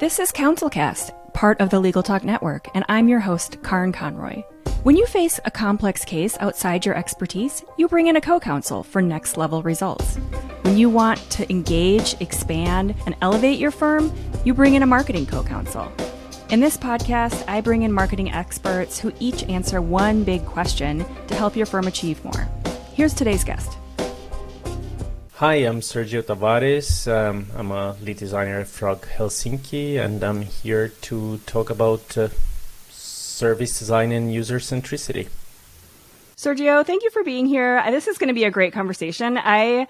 This is CounselCast, part of the Legal Talk Network, and I'm your host, Karin Conroy. When you face a complex case outside your expertise, you bring in a co-counsel for next-level results. When you want to engage, expand, and elevate your firm, you bring in a marketing co-counsel. In this podcast, I bring in marketing experts who each answer one big question to help your firm achieve more. Here's today's guest. Hi, I'm Sérgio Taveres. I'm a lead designer at Frog Helsinki, and I'm here to talk about service design and user centricity. Sergio, thank you for being here. This is going to be a great conversation. I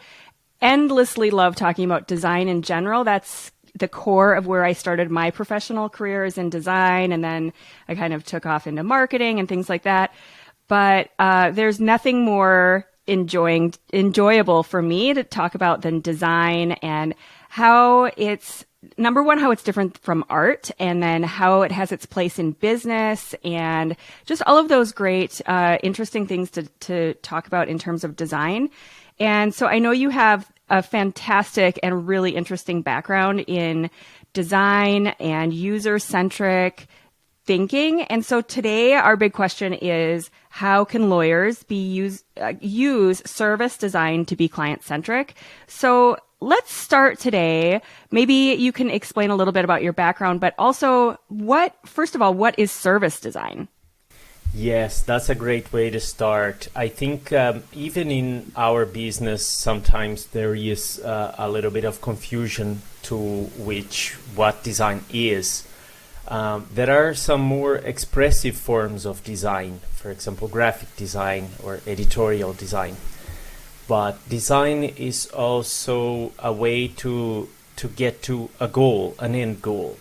endlessly love talking about design in general. That's the core of where I started my professional career is in design, and then I kind of took off into marketing and things like that. But there's nothing more enjoyable for me to talk about than design and how it's, number one, how it's different from art, and then how it has its place in business, and just all of those great, interesting things to talk about in terms of design. And so I know you have a fantastic and really interesting background in design and user-centric thinking. And so today our big question is, how can lawyers use service design to be client-centric? So let's start today. Maybe you can explain a little bit about your background, but also first of all, what is service design? Yes, that's a great way to start. I think even in our business, sometimes there is a little bit of confusion to what design is. There are some more expressive forms of design, for example, graphic design or editorial design. But design is also a way to get to a goal, an end goal.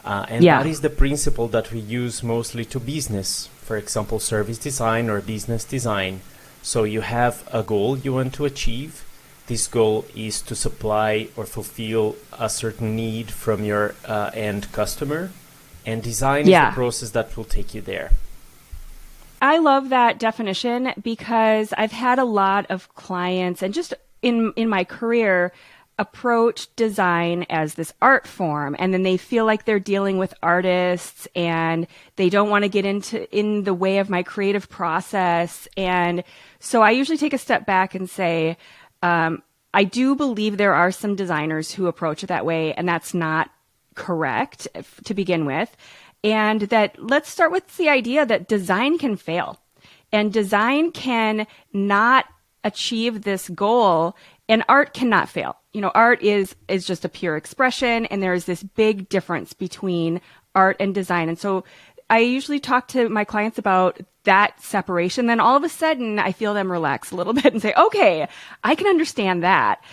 That is the principle that we use mostly to business, for example, service design or business design. So you have a goal you want to achieve. This goal is to supply or fulfill a certain need from your end customer. And design is the process that will take you there. I love that definition because I've had a lot of clients and just in my career approach design as this art form, and then they feel like they're dealing with artists and they don't want to get in the way of my creative process. And so I usually take a step back and say, I do believe there are some designers who approach it that way, and that's not correct to begin with. And that let's start with the idea that design can fail and design can not achieve this goal, and art cannot fail. You know, art is just a pure expression, and there is this big difference between art and design. And so I usually talk to my clients about that separation. Then all of a sudden I feel them relax a little bit and say, okay, I can understand that.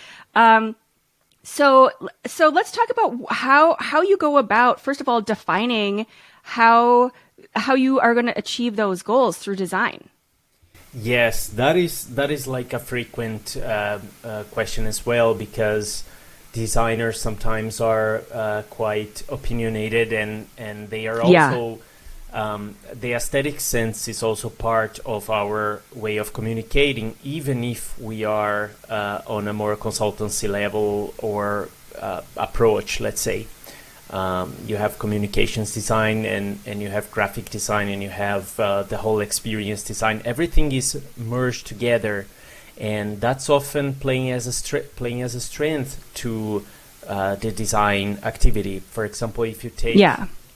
So let's talk about how you go about, first of all, defining how you are going to achieve those goals through design. Yes, that is like a frequent question as well, because designers sometimes are quite opinionated, and they are also the aesthetic sense is also part of our way of communicating, even if we are on a more consultancy level or approach, let's say. You have communications design and you have graphic design and you have the whole experience design. Everything is merged together, and that's often playing as a strength to the design activity. For example, if you take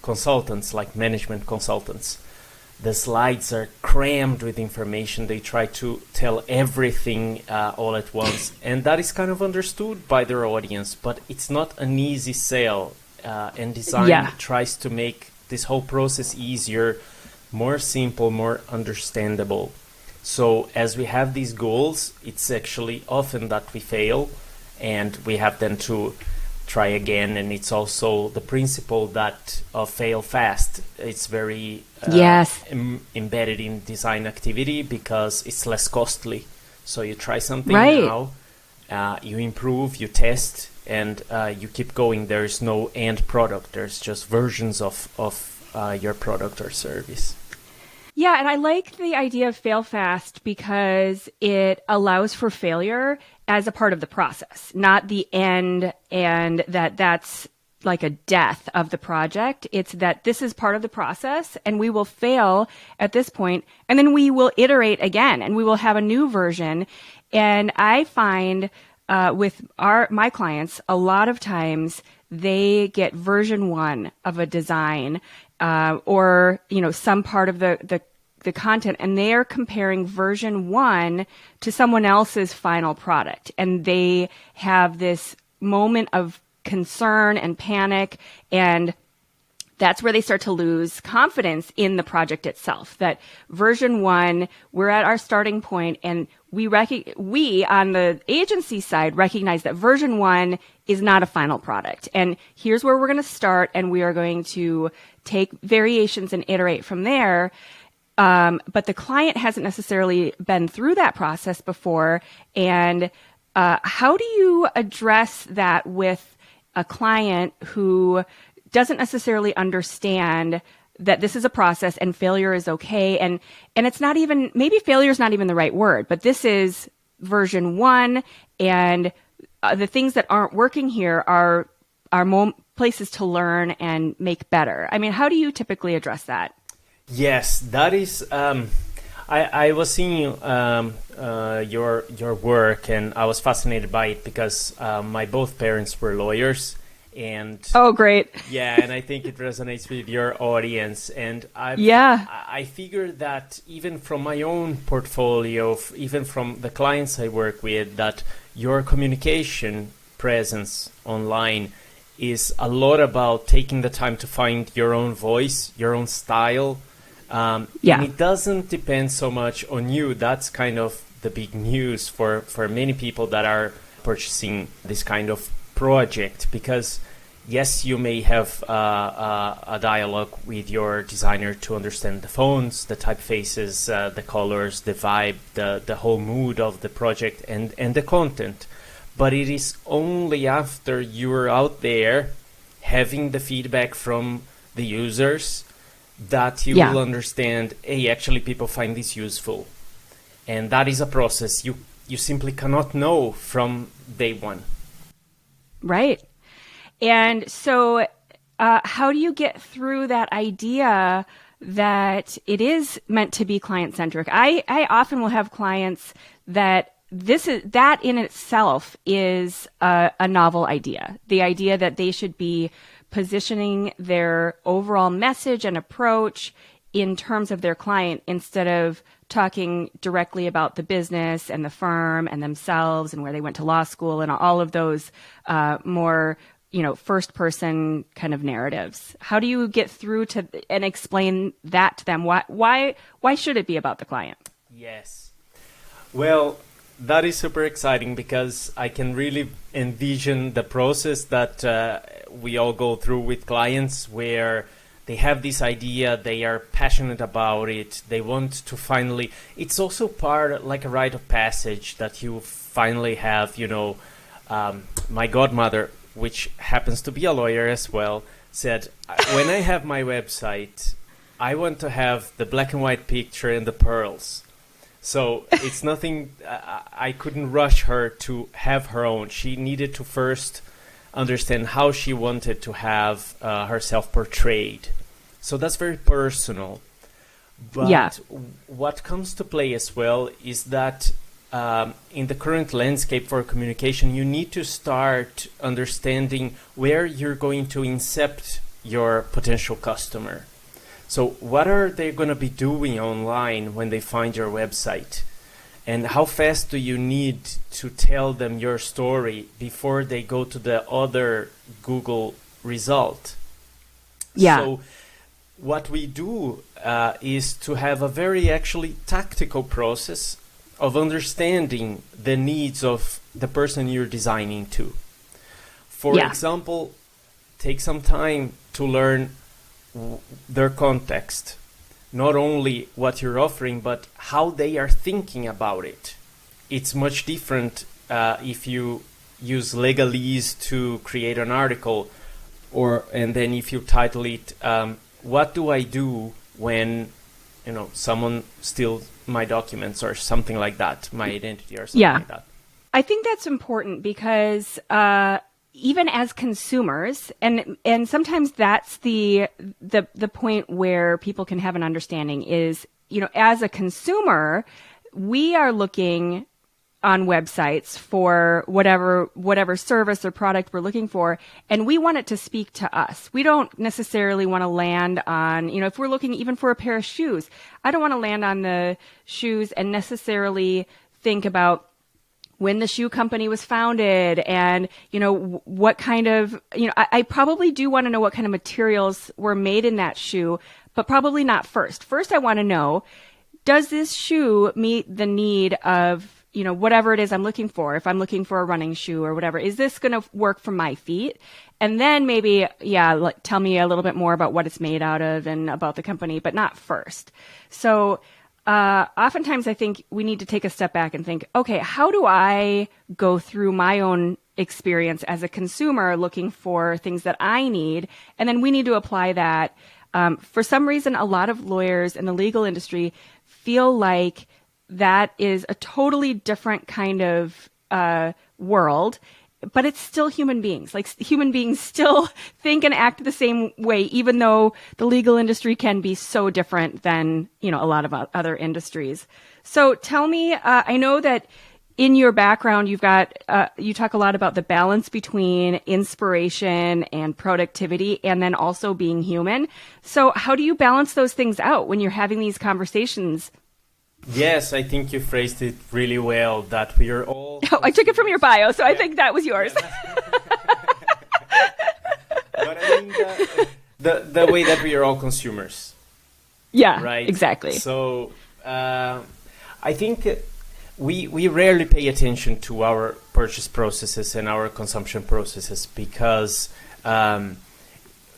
consultants, like management consultants, the slides are crammed with information. They try to tell everything all at once, and that is kind of understood by their audience, but it's not an easy sell. And design tries to make this whole process easier, more simple, more understandable. So as we have these goals, it's actually often that we fail, and we have then to try again. And it's also the principle that of fail fast. It's very embedded in design activity because it's less costly. So you try something now, you improve, you test, and you keep going. There is no end product. There's just versions of your product or service. Yeah, and I like the idea of fail fast because it allows for failure as a part of the process, not the end, and that's like a death of the project. It's that this is part of the process and we will fail at this point and then we will iterate again and we will have a new version. And I find with my clients, a lot of times they get version 1 of a design or some part of the content, and they are comparing version 1 to someone else's final product, and they have this moment of concern and panic, and that's where they start to lose confidence in the project itself. That version 1, we're at our starting point, and we on the agency side recognize that version 1 is not a final product. And here's where we're going to start, and we are going to take variations and iterate from there. But the client hasn't necessarily been through that process before. And how do you address that with a client who doesn't necessarily understand that this is a process and failure is okay? And it's not even, maybe failure is not even the right word, but this is version 1, and the things that aren't working here are places to learn and make better. I mean, how do you typically address that? Yes, that is. I was seeing your work, and I was fascinated by it because my both parents were lawyers, and oh, great! Yeah, and I think it resonates with your audience. And I figured that even from my own portfolio, even from the clients I work with, that your communication presence online is a lot about taking the time to find your own voice, your own style. And it doesn't depend so much on you. That's kind of the big news for many people that are purchasing this kind of project, because yes, you may have a dialogue with your designer to understand the fonts, the typefaces, the colors, the vibe, the whole mood of the project and the content. But it is only after you're out there having the feedback from the users that you will understand, hey, actually people find this useful. And that is a process you simply cannot know from day one. Right. And so how do you get through that idea that it is meant to be client-centric? I often will have clients that that in itself is a novel idea. The idea that they should be positioning their overall message and approach in terms of their client instead of talking directly about the business and the firm and themselves and where they went to law school and all of those more first person kind of narratives. How do you get through to and explain that to them? Why should it be about the client? Yes. Well, that is super exciting because I can really envision the process that we all go through with clients, where they have this idea, they are passionate about it, they want to finally, it's also part like a rite of passage that you finally have, my godmother, which happens to be a lawyer as well, said, when I have my website, I want to have the black and white picture and the pearls. So it's nothing, I couldn't rush her to have her own. She needed to first understand how she wanted to have herself portrayed. So that's very personal. But what comes to play as well is that in the current landscape for communication, you need to start understanding where you're going to incept your potential customer. So what are they going to be doing online when they find your website? And how fast do you need to tell them your story before they go to the other Google result? Yeah. So what we do is to have a very actually tactical process of understanding the needs of the person you're designing to. For example, take some time to learn their context, not only what you're offering, but how they are thinking about it. It's much different if you use legalese to create an article, and then if you title it, what do I do when someone steals my documents or something like that, my identity or something like that. I think that's important because even as consumers, and sometimes that's the point where people can have an understanding is, as a consumer, we are looking on websites for whatever service or product we're looking for, and we want it to speak to us. We don't necessarily want to land on, if we're looking even for a pair of shoes, I don't want to land on the shoes and necessarily think about when the shoe company was founded and, what kind of, I probably do want to know what kind of materials were made in that shoe, but probably not first. First, I want to know, does this shoe meet the need of, whatever it is I'm looking for? If I'm looking for a running shoe or whatever, is this going to work for my feet? And then maybe, tell me a little bit more about what it's made out of and about the company, but not first. So, oftentimes I think we need to take a step back and think, okay, how do I go through my own experience as a consumer looking for things that I need? And then we need to apply that. For some reason, a lot of lawyers in the legal industry feel like that is a totally different kind of world, but it's still human beings. Like human beings still think and act the same way, even though the legal industry can be so different than, a lot of other industries. So tell me, I know that in your background, you've got, you talk a lot about the balance between inspiration and productivity and then also being human. So how do you balance those things out when you're having these conversations? Yes, I think you phrased it really well, that we are all... Oh, I took it from your bio, so I think that was yours. But I think the way that we are all consumers. Yeah, right? Exactly. So I think we rarely pay attention to our purchase processes and our consumption processes because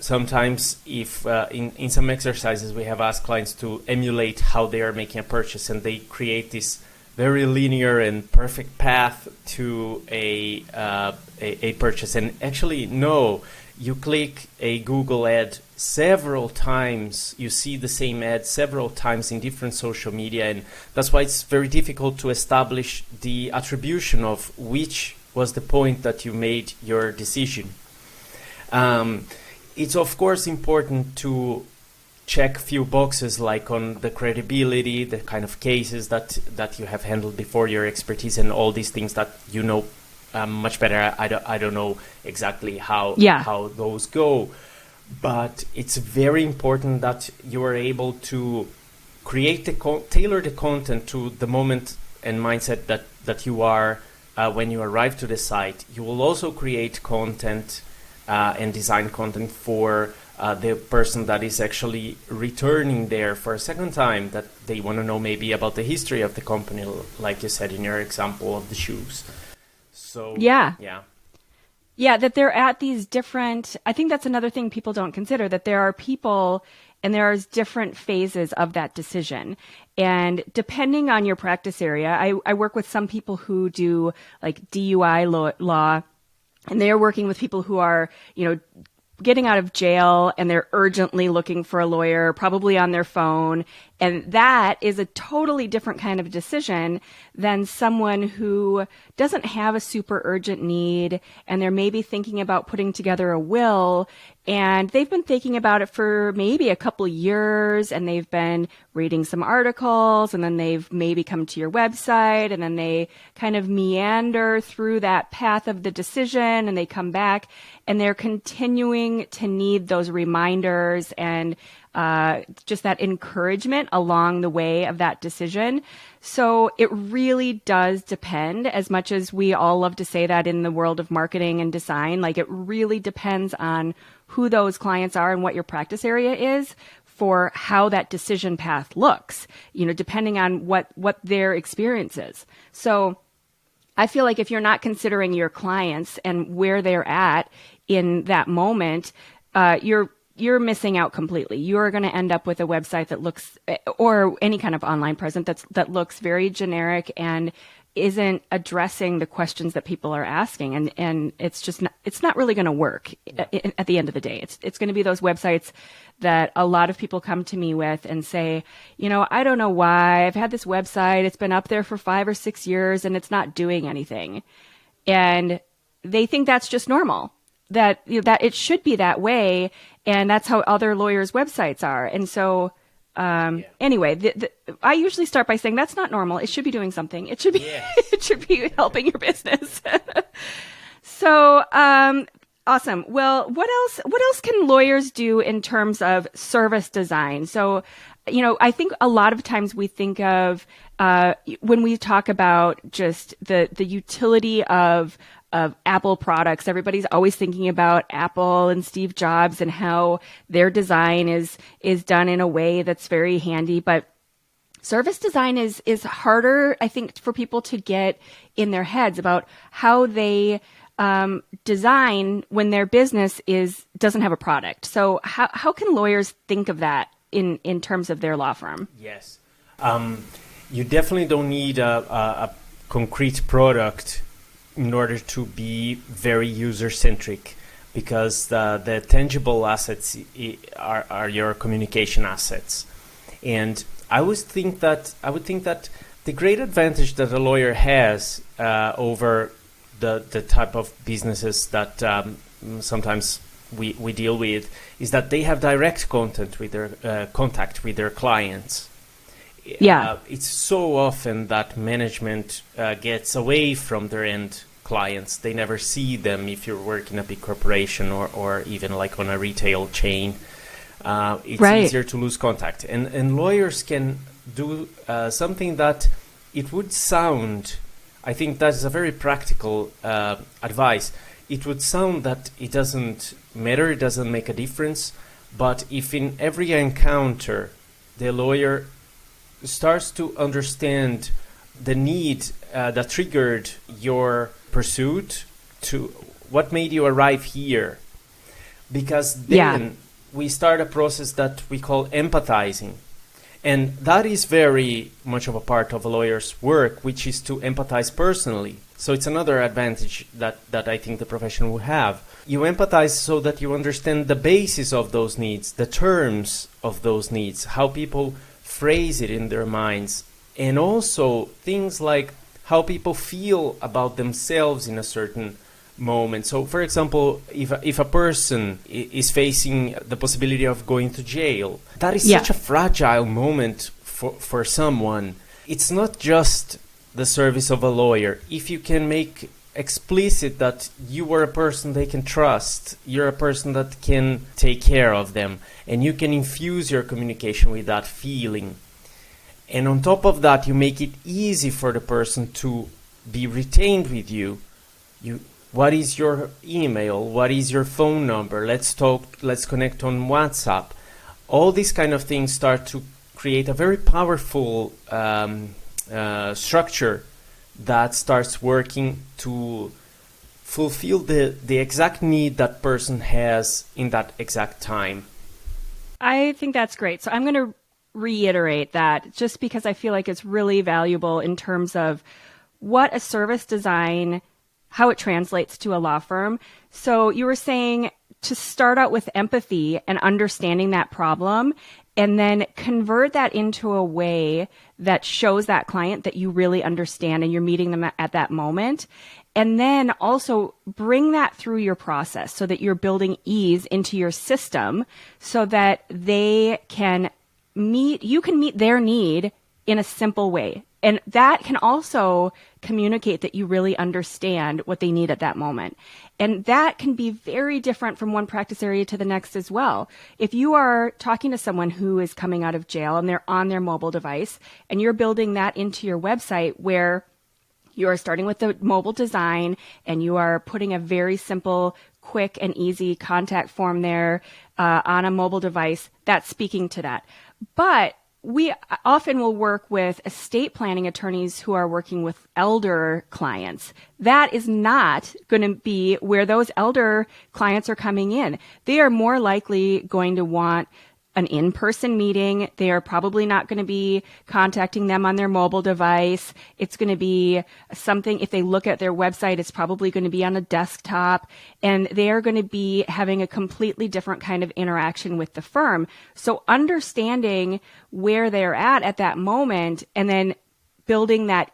sometimes if in some exercises we have asked clients to emulate how they are making a purchase, and they create this very linear and perfect path to a purchase. And actually, no, you click a Google ad several times, you see the same ad several times in different social media, and that's why it's very difficult to establish the attribution of which was the point that you made your decision. It's of course important to check few boxes like on the credibility, the kind of cases that you have handled before, your expertise, and all these things that much better. I don't know exactly how those go, but it's very important that you are able to create tailor the content to the moment and mindset that you are when you arrive to the site. You will also create content and design content for the person that is actually returning there for a second time, that they want to know maybe about the history of the company, like you said in your example of the shoes. So yeah, that they're at these different, I think that's another thing people don't consider, that there are people and there are different phases of that decision. And depending on your practice area, I work with some people who do like DUI law, and they are working with people who are, getting out of jail and they're urgently looking for a lawyer, probably on their phone. And that is a totally different kind of decision than someone who doesn't have a super urgent need and they're maybe thinking about putting together a will, and they've been thinking about it for maybe a couple of years, and they've been reading some articles, and then they've maybe come to your website, and then they kind of meander through that path of the decision, and they come back and they're continuing to need those reminders and just that encouragement along the way of that decision. So it really does depend, as much as we all love to say that in the world of marketing and design, like it really depends on who those clients are and what your practice area is for how that decision path looks, depending on what their experience is. So I feel like if you're not considering your clients and where they're at in that moment, you're missing out completely. You're going to end up with a website that looks, or any kind of online presence that looks very generic and isn't addressing the questions that people are asking. And it's just not, it's not really going to work at the end of the day. It's going to be those websites that a lot of people come to me with and say, I don't know why I've had this website. It's been up there for 5 or 6 years and it's not doing anything. And they think that's just normal, that, that it should be that way. And that's how other lawyers' websites are. And so, anyway, I usually start by saying that's not normal. It should be doing something. It should be, it should be helping your business. So, awesome. Well, what else can lawyers do in terms of service design? So, I think a lot of times we think of, when we talk about just the utility of Apple products, everybody's always thinking about Apple and Steve Jobs and how their design is done in a way that's very handy. But service design is harder, I think, for people to get in their heads about how they design when their business doesn't have a product. So how can lawyers think of that in terms of their law firm? Yes. You definitely don't need a concrete product in order to be very user-centric, because the tangible assets are your communication assets. And I would think that the great advantage that a lawyer has over the type of businesses that sometimes we deal with is that they have direct contact with their clients. Yeah. It's so often that management gets away from their end clients. They never see them if you're working in a big corporation or even like on a retail chain. It's easier to lose contact. And lawyers can do something that it would sound, I think that is a very practical advice. It would sound that it doesn't matter, it doesn't make a difference, but if in every encounter the lawyer starts to understand the need that triggered your pursuit, to what made you arrive here, because then we start a process that we call empathizing. And that is very much of a part of a lawyer's work, which is to empathize personally. So it's another advantage that I think the profession will have. You empathize so that you understand the basis of those needs, the terms of those needs, how people phrase it in their minds, and also things like how people feel about themselves in a certain moment. So, for example, if a person is facing the possibility of going to jail, that is such a fragile moment for someone. It's not just the service of a lawyer. If you can make explicit that you are a person they can trust, you're a person that can take care of them, and you can infuse your communication with that feeling. And on top of that, you make it easy for the person to be retained with you. What is your email? What is your phone number? Let's talk, let's connect on WhatsApp. All these kind of things start to create a very powerful structure that starts working to fulfill the exact need that person has in that exact time. I think that's great. So I'm going to reiterate that just because I feel like it's really valuable in terms of what a service design, how it translates to a law firm. So you were saying to start out with empathy and understanding that problem, and then convert that into a way that shows that client that you really understand and you're meeting them at that moment. And then also bring that through your process so that you're building ease into your system so that you can meet their need in a simple way. And that can also communicate that you really understand what they need at that moment. And that can be very different from one practice area to the next as well. If you are talking to someone who is coming out of jail and they're on their mobile device and you're building that into your website where you are starting with the mobile design and you are putting a very simple, quick and easy contact form there on a mobile device, that's speaking to that. But we often will work with estate planning attorneys who are working with elder clients. That is not going to be where those elder clients are coming in. They are more likely going to want an in-person meeting. They are probably not going to be contacting them on their mobile device. It's going to be something, if they look at their website, it's probably going to be on a desktop, and they are going to be having a completely different kind of interaction with the firm. So understanding where they're at that moment, and then building that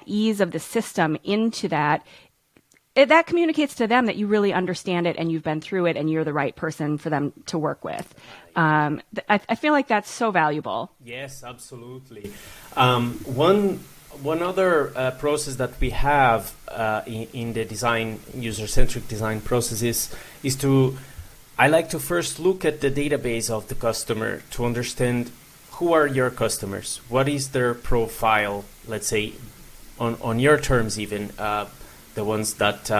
ease of the system into that that communicates to them that you really understand it and you've been through it and you're the right person for them to work with. I feel like that's so valuable. Yes, absolutely. One other process that we have in the design, user-centric design processes is I like to first look at the database of the customer to understand who are your customers, what is their profile, let's say, on your terms even, the ones that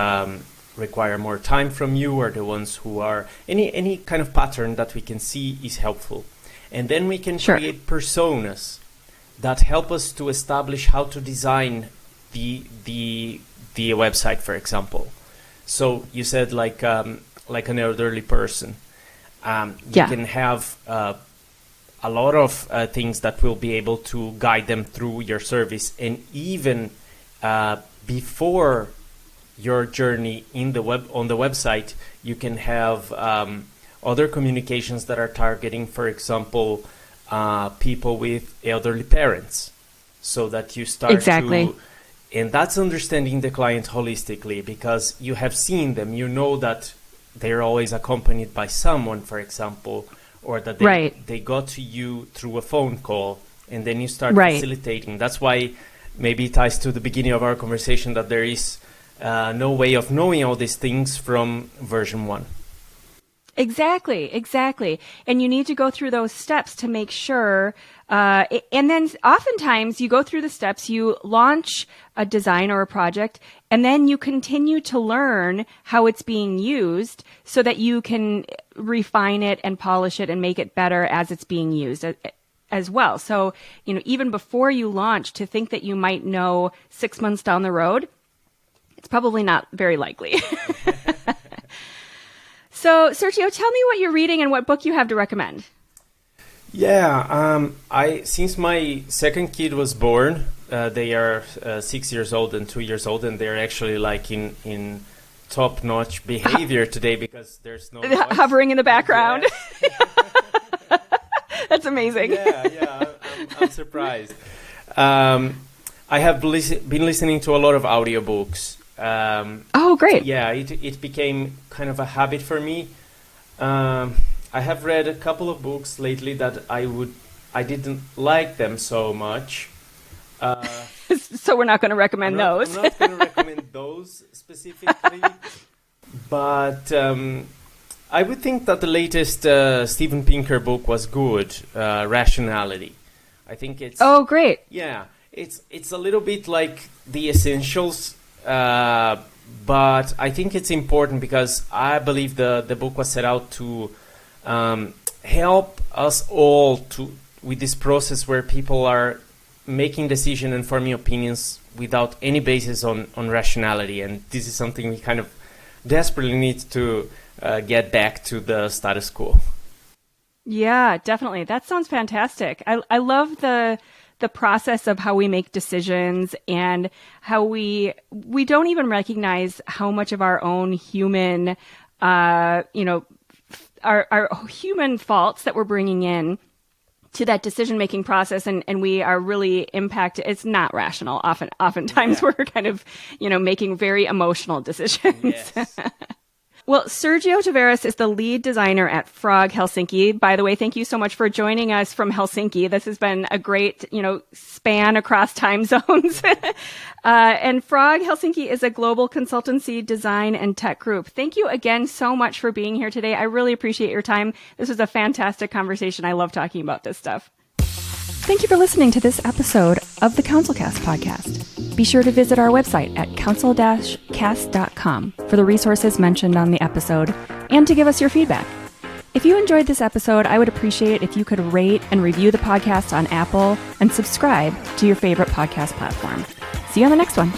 require more time from you or the ones who are, any kind of pattern that we can see is helpful. And then we can create personas that help us to establish how to design the website, for example. So you said like an elderly person. You can have a lot of things that will be able to guide them through your service, and even before your journey on the website, you can have other communications that are targeting, for example, people with elderly parents, so that you start to, and that's understanding the client holistically, because you have seen them, you know that they're always accompanied by someone, for example, or that they got to you through a phone call, and then you start facilitating. That's why maybe it ties to the beginning of our conversation that there is no way of knowing all these things from version 1. Exactly. And you need to go through those steps to make sure. And then oftentimes you go through the steps, you launch a design or a project, and then you continue to learn how it's being used so that you can refine it and polish it and make it better as it's being used as well. So, even before you launch, to think that you might know 6 months down the road, it's probably not very likely. So, Sergio, tell me what you're reading and what book you have to recommend. Yeah, since my second kid was born, they are 6 years old and 2 years old, and they're actually like in top-notch behavior today because there's no noise. Hovering in the background. Yes. That's amazing. Yeah, I'm surprised. I have been listening to a lot of audiobooks. Oh, great. Yeah, it became kind of a habit for me. I have read a couple of books lately that I didn't like them so much. So we're not going to recommend those. I'm not going to recommend those specifically. But I would think that the latest Steven Pinker book was good, Rationality. I think it's... Oh, great. Yeah, it's a little bit like the essentials, but I think it's important because I believe the book was set out to help us all with this process where people are making decisions and forming opinions without any basis on rationality. And this is something we kind of desperately need to get back to the status quo. Yeah, definitely. That sounds fantastic. I love the process of how we make decisions and how we don't even recognize how much of our own human, our human faults that we're bringing in to that decision-making process, and we are really impacted. It's not rational. Oftentimes we're kind of, making very emotional decisions. Yes. Well, Sérgio Taveres is the lead designer at Frog Helsinki. By the way, thank you so much for joining us from Helsinki. This has been a great, span across time zones. And Frog Helsinki is a global consultancy, design, and tech group. Thank you again so much for being here today. I really appreciate your time. This was a fantastic conversation. I love talking about this stuff. Thank you for listening to this episode of the CouncilCast podcast. Be sure to visit our website at council-cast.com for the resources mentioned on the episode and to give us your feedback. If you enjoyed this episode, I would appreciate if you could rate and review the podcast on Apple and subscribe to your favorite podcast platform. See you on the next one.